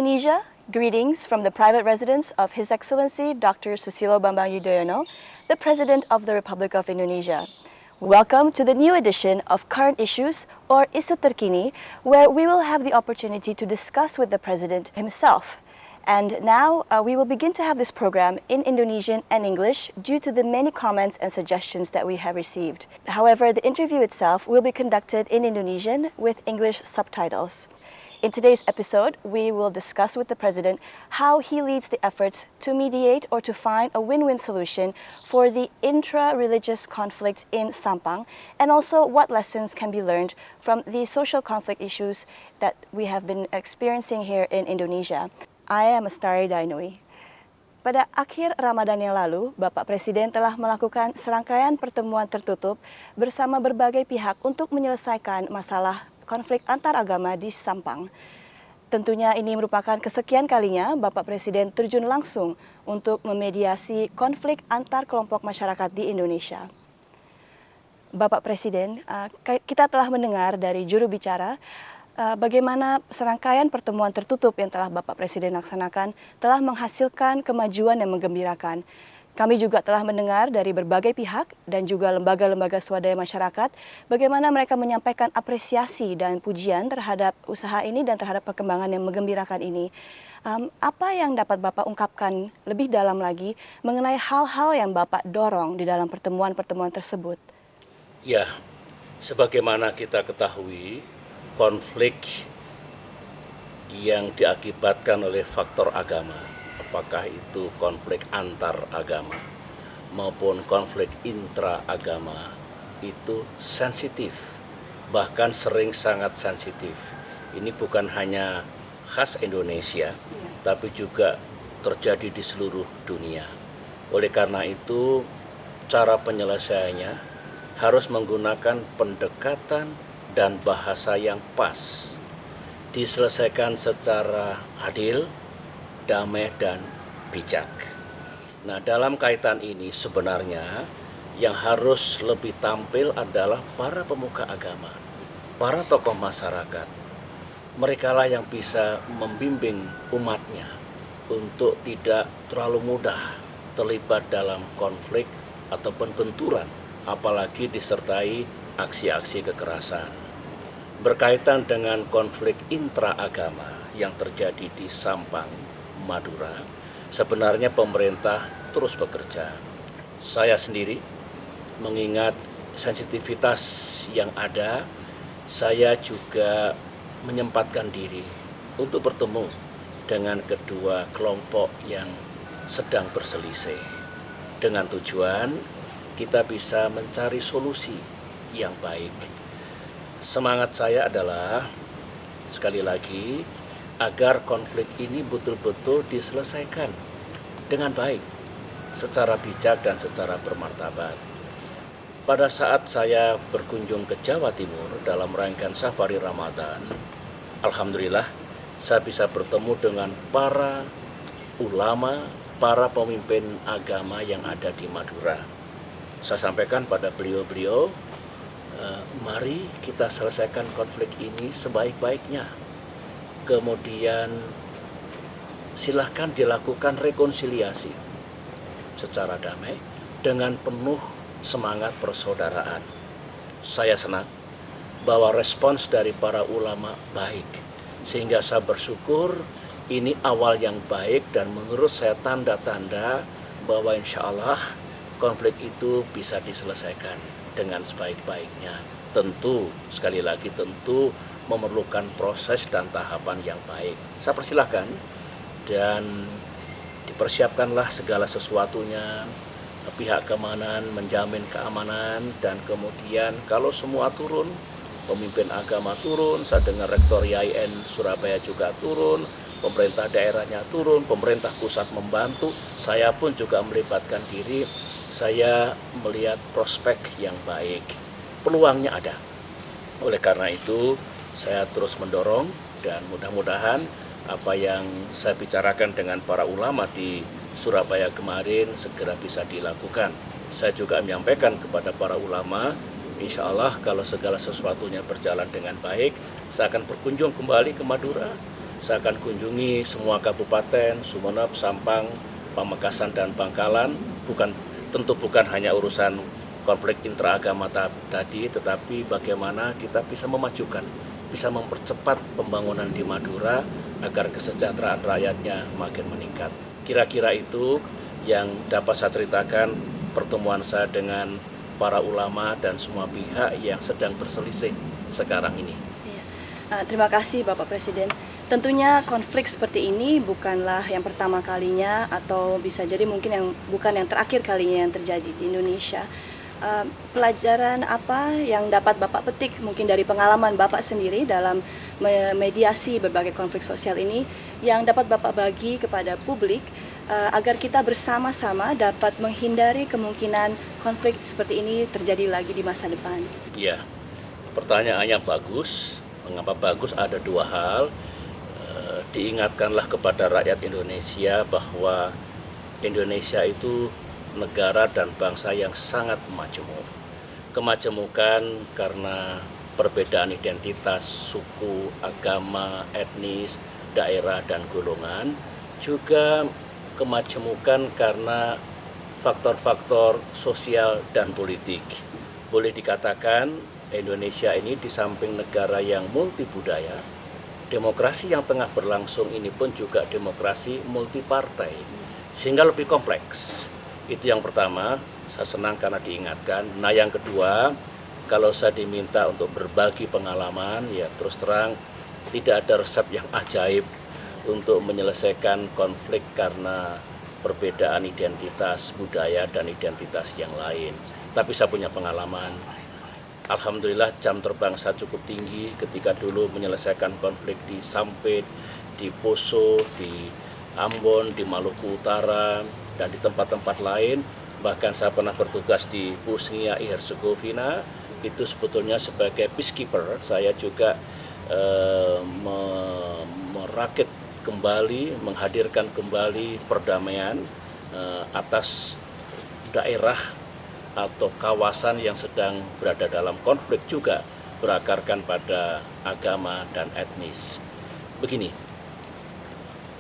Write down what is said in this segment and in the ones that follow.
Indonesia, greetings from the private residence of His Excellency Dr. Susilo Bambang Yudhoyono, the President of the Republic of Indonesia. Welcome to the new edition of Current Issues, or Isu Terkini, where we will have the opportunity to discuss with the President himself. And now we will begin to have this program in Indonesian and English due to the many comments and suggestions that we have received. However, the interview itself will be conducted in Indonesian with English subtitles. In today's episode, we will discuss with the President how he leads the efforts to mediate or to find a win-win solution for the intra-religious conflict in Sampang, and also what lessons can be learned from the social conflict issues that we have been experiencing here in Indonesia. I am Astari Dainui. Pada akhir Ramadan yang lalu, Bapak Presiden telah melakukan serangkaian pertemuan tertutup bersama berbagai pihak untuk menyelesaikan masalah konflik antar agama di Sampang. Tentunya ini merupakan kesekian kalinya Bapak Presiden terjun langsung untuk memediasi konflik antar kelompok masyarakat di Indonesia. Bapak Presiden, kita telah mendengar dari juru bicara bagaimana serangkaian pertemuan tertutup yang telah Bapak Presiden laksanakan telah menghasilkan kemajuan yang menggembirakan. Kami juga telah mendengar dari berbagai pihak dan juga lembaga-lembaga swadaya masyarakat bagaimana mereka menyampaikan apresiasi dan pujian terhadap usaha ini dan terhadap perkembangan yang menggembirakan ini. Apa yang dapat Bapak ungkapkan lebih dalam lagi mengenai hal-hal yang Bapak dorong di dalam pertemuan-pertemuan tersebut? Ya, sebagaimana kita ketahui, konflik yang diakibatkan oleh faktor agama, apakah itu konflik antar agama maupun konflik intra-agama, itu sensitif, bahkan sering sangat sensitif. Ini bukan hanya khas Indonesia, tapi juga terjadi di seluruh dunia. Oleh karena itu, cara penyelesaiannya harus menggunakan pendekatan dan bahasa yang pas, diselesaikan secara adil, damai dan bijak. Nah, dalam kaitan ini sebenarnya yang harus lebih tampil adalah para pemuka agama, para tokoh masyarakat. Merekalah yang bisa membimbing umatnya untuk tidak terlalu mudah terlibat dalam konflik ataupun benturan, apalagi disertai aksi-aksi kekerasan. Berkaitan dengan konflik intra-agama yang terjadi di Sampang, Madura, sebenarnya pemerintah terus bekerja. Saya sendiri mengingat sensitivitas yang ada, saya juga menyempatkan diri untuk bertemu dengan kedua kelompok yang sedang berselisih, dengan tujuan kita bisa mencari solusi yang baik. Semangat saya adalah, sekali lagi, agar konflik ini betul-betul diselesaikan dengan baik, secara bijak dan secara bermartabat. Pada saat saya berkunjung ke Jawa Timur dalam rangkaian Safari Ramadan, alhamdulillah saya bisa bertemu dengan para ulama, para pemimpin agama yang ada di Madura. Saya sampaikan pada beliau-beliau, mari kita selesaikan konflik ini sebaik-baiknya. Kemudian silahkan dilakukan rekonsiliasi secara damai dengan penuh semangat persaudaraan. Saya senang bahwa respons dari para ulama baik, sehingga saya bersyukur ini awal yang baik, dan menurut saya tanda-tanda bahwa insya Allah konflik itu bisa diselesaikan dengan sebaik-baiknya. Tentu, sekali lagi tentu, memerlukan proses dan tahapan yang baik. Saya persilahkan dan dipersiapkanlah segala sesuatunya, pihak keamanan menjamin keamanan, dan kemudian kalau semua turun, pemimpin agama turun, saya dengar Rektor IAIN Surabaya juga turun, pemerintah daerahnya turun, pemerintah pusat membantu, saya pun juga melibatkan diri. Saya melihat prospek yang baik, peluangnya ada. Oleh karena itu, saya terus mendorong dan mudah-mudahan apa yang saya bicarakan dengan para ulama di Surabaya kemarin segera bisa dilakukan. Saya juga menyampaikan kepada para ulama, insya Allah kalau segala sesuatunya berjalan dengan baik, saya akan berkunjung kembali ke Madura Saya akan kunjungi semua kabupaten, Sumeneb, Sampang, Pamekasan, dan Bangkalan. Tentu bukan hanya urusan konflik intraagama tadi, tetapi bagaimana kita bisa memajukan, bisa mempercepat pembangunan di Madura agar kesejahteraan rakyatnya makin meningkat. Kira-kira itu yang dapat saya ceritakan pertemuan saya dengan para ulama dan semua pihak yang sedang berselisih sekarang ini. Terima kasih Bapak Presiden. Tentunya konflik seperti ini bukanlah yang pertama kalinya atau bisa jadi mungkin bukan yang terakhir kalinya yang terjadi di Indonesia. Pelajaran apa yang dapat Bapak petik mungkin dari pengalaman Bapak sendiri dalam memediasi berbagai konflik sosial ini yang dapat Bapak bagi kepada publik agar kita bersama-sama dapat menghindari kemungkinan konflik seperti ini terjadi lagi di masa depan? Iya, pertanyaannya bagus. Mengapa bagus? Ada dua hal. Diingatkanlah kepada rakyat Indonesia bahwa Indonesia itu negara dan bangsa yang sangat majemuk. Kemajemukan karena perbedaan identitas, suku, agama, etnis, daerah, dan golongan. Juga kemajemukan karena faktor-faktor sosial dan politik. Boleh dikatakan Indonesia ini di samping negara yang multibudaya, demokrasi yang tengah berlangsung ini pun juga demokrasi multipartai, sehingga lebih kompleks. Itu yang pertama, saya senang karena diingatkan. Nah yang kedua, kalau saya diminta untuk berbagi pengalaman, ya terus terang tidak ada resep yang ajaib untuk menyelesaikan konflik karena perbedaan identitas, budaya, dan identitas yang lain. Tapi saya punya pengalaman. Alhamdulillah jam terbang saya cukup tinggi ketika dulu menyelesaikan konflik di Sampit, di Poso, di Ambon, di Maluku Utara, dan di tempat-tempat lain. Bahkan saya pernah bertugas di Bosnia Herzegovina, itu sebetulnya sebagai peacekeeper. Saya juga merakit kembali, menghadirkan kembali perdamaian atas daerah atau kawasan yang sedang berada dalam konflik juga berakarkan pada agama dan etnis. Begini,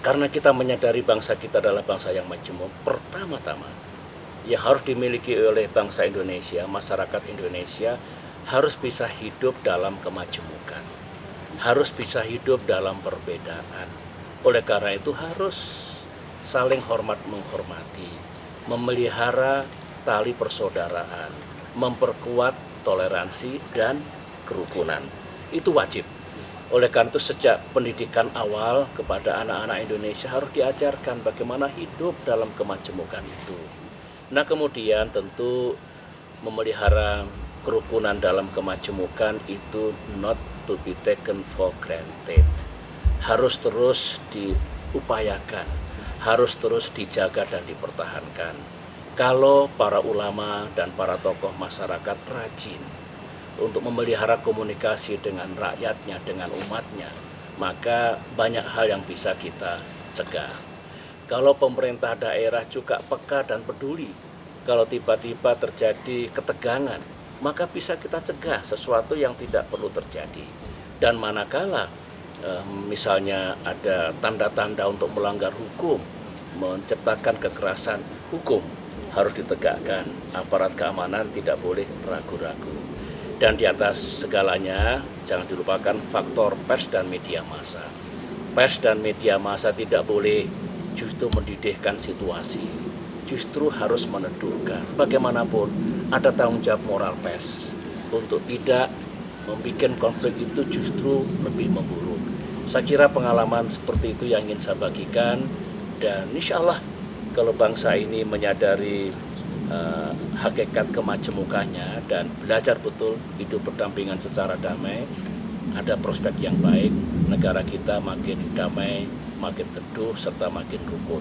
karena kita menyadari bangsa kita adalah bangsa yang majemuk, pertama-tama yang harus dimiliki oleh bangsa Indonesia, masyarakat Indonesia harus bisa hidup dalam kemajemukan, harus bisa hidup dalam perbedaan. Oleh karena itu harus saling hormat menghormati, memelihara tali persaudaraan, memperkuat toleransi dan kerukunan. Itu wajib. Oleh karena itu sejak pendidikan awal kepada anak-anak Indonesia harus diajarkan bagaimana hidup dalam kemajemukan itu. Nah kemudian tentu memelihara kerukunan dalam kemajemukan itu not to be taken for granted. Harus terus diupayakan, harus terus dijaga dan dipertahankan. Kalau para ulama dan para tokoh masyarakat rajin untuk memelihara komunikasi dengan rakyatnya, dengan umatnya, maka banyak hal yang bisa kita cegah. Kalau pemerintah daerah juga peka dan peduli, kalau tiba-tiba terjadi ketegangan, maka bisa kita cegah sesuatu yang tidak perlu terjadi. Dan manakala misalnya ada tanda-tanda untuk melanggar hukum, menciptakan kekerasan hukum, harus ditegakkan. Aparat keamanan tidak boleh ragu-ragu. Dan di atas segalanya jangan dilupakan faktor pers dan media massa. Pers dan media massa tidak boleh justru mendidihkan situasi, justru harus meneduhkan. Bagaimanapun ada tanggung jawab moral pers untuk tidak membuat konflik itu justru lebih memburuk. Saya kira pengalaman seperti itu yang ingin saya bagikan, dan insya Allah kalau bangsa ini menyadari hakikat kemajemukannya dan belajar betul hidup berdampingan secara damai, ada prospek yang baik, negara kita makin damai, makin teduh, serta makin rukun.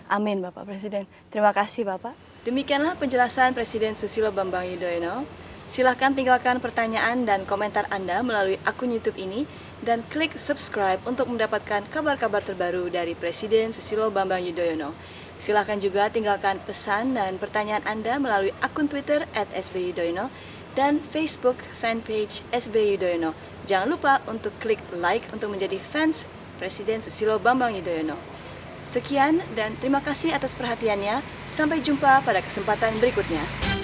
Amin Bapak Presiden. Terima kasih Bapak. Demikianlah penjelasan Presiden Susilo Bambang Yudhoyono. Silahkan tinggalkan pertanyaan dan komentar Anda melalui akun YouTube ini dan klik subscribe untuk mendapatkan kabar-kabar terbaru dari Presiden Susilo Bambang Yudhoyono. Silahkan juga tinggalkan pesan dan pertanyaan Anda melalui akun Twitter @sbyudhoyono dan Facebook fanpage SB Yudhoyono. Jangan lupa untuk klik like untuk menjadi fans Presiden Susilo Bambang Yudhoyono. Sekian dan terima kasih atas perhatiannya. Sampai jumpa pada kesempatan berikutnya.